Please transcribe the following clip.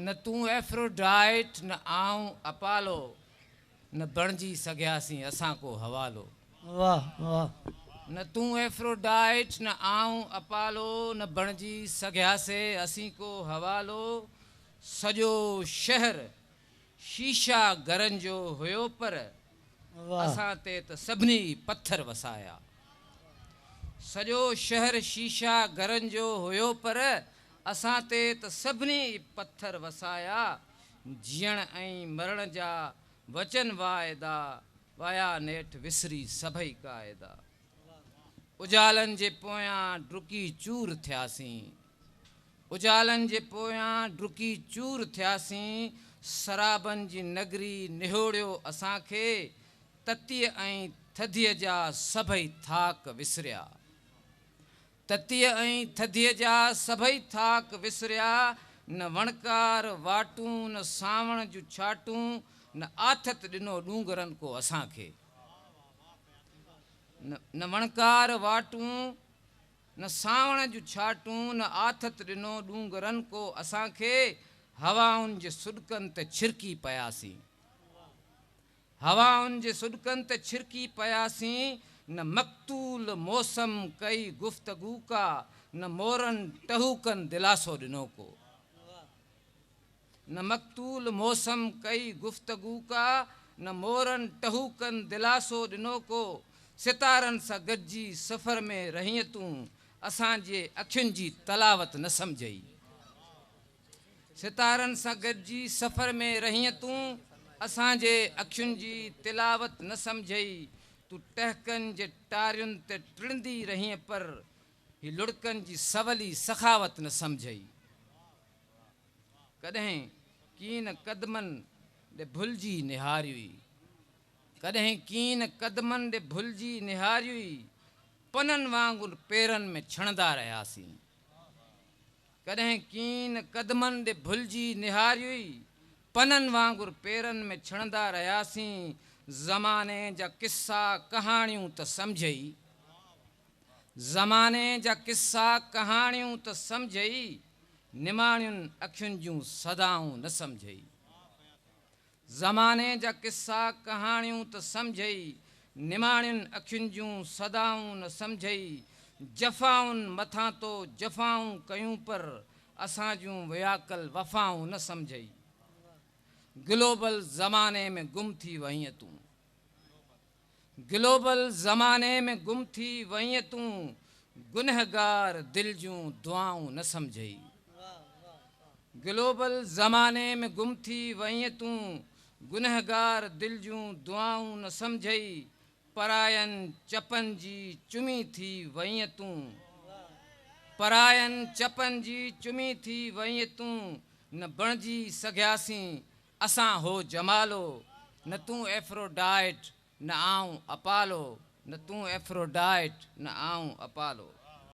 न तूं एफ्रोडाइट न आऊं अपालो न बणजी सघियासीं असां को हवालो। वाह वाह। न तूं एफ्रोडाइट न आऊं अपालो न बणजी सघियासीं असीं को हवालो। सॼो शहर शीशा घरनि जो हुयो पर वाह असां ते त सभिनी पत्थर वसाया। सॼो शहर शीशा घरनि जो हुयो पर असां ते त सभिनी पत्थर वसाया। जीअण ऐं मरण जा वचन वाइदा वाया नेठि विसरी सभई क़ाइदा। उजालनि जे पोयां डुकी चूर थियासीं, उजालनि जे पोयां डुकी चूर थियासीं। शराबनि जी नगरी निहोड़ियो असांखे, ततीअ ऐं थधीअ जा सभई थाक विसरिया। ततीअ ऐं थधीअ जा सभई थाक विसरिया। न वणकार वाटूं न सावण जूं छाटूं न आथत ॾिनो ॾूंगरनि को असांखे। न वणकार वाटूं न सावण जूं छाटूं न आथत ॾिनो ॾूंगरनि को असांखे। हवाउनि जे सुॾकनि ते छिरकी पियासीं, हवाउनि जे सुॾकनि ते छिरकी पियासीं। न मक़तूल मौसम कई गुफ़्तगू का न मोरनि टहूकनि दिलासो ॾिनो को। न मक़तूल मौसम कई गुफ़्तगू का न मोरनि टहूकनि दिलासो ॾिनो को। सितारनि सां गॾिजी सफ़र में रहीअ तूं असांजे अखियुनि जी तलावत न सम्झई। सितारनि सां गॾिजी सफ़र में रहीअ तूं असांजे अखियुनि जी तिलावत न सम्झई। तूं टहकनि जे टारियुनि ते टिड़ंदी रहीअ पर ही लुड़कनि जी सवली सखावत न सम्झई। कॾहिं कीन कदमनि ॾे भुलिजी निहारियुई, कॾहिं कीन कदमनि ॾे भुलिजी निहारियुई। पननि वांगुरु पेरनि में छणंदा रहियासीं, कॾहिं कीन कदमनि ॾे भुलिजी निहारियुई। पननि वांगुरु पेरनि में छणंदा रहियासीं। ज़माने जा किस्सा कहाणियूं त सम्झई, ज़माने जा किस्सा कहाणियूं त सम्झई। निमाणियुनि अखियुनि जूं सदाऊं न सम्झई। ज़माने जा किस्सा कहाणियूं त सम्झई। निमाणियुनि अखियुनि जूं सदाऊं न सम्झई। जफ़ाउनि मथां तो जफ़ाऊं कयूं पर असां जूं वियाकल वफ़ाऊं न सम्झई। ग्लोबल ज़माने में गुम थी वहीअ तूं, ग्लोबल ज़माने में गुम थी वहीअ तूं। गुनहगार दिलि जूं दुआऊं न सम्झई। ग्लोबल ज़माने में गुम थी वहीअ तूं। गुनहगार दिलि जूं दुआऊं न सम्झई। परायनि चपनि जी चुमी थी वहीअ तूं, परायनि चपनि जी चुमी थी वहीअ तूं। न बणजी सघियासीं असां हो जमालो। न तूं एफ्रोडाइट न आऊं अपालो, न तूं एफ्रोडाइट न आऊं अपालो।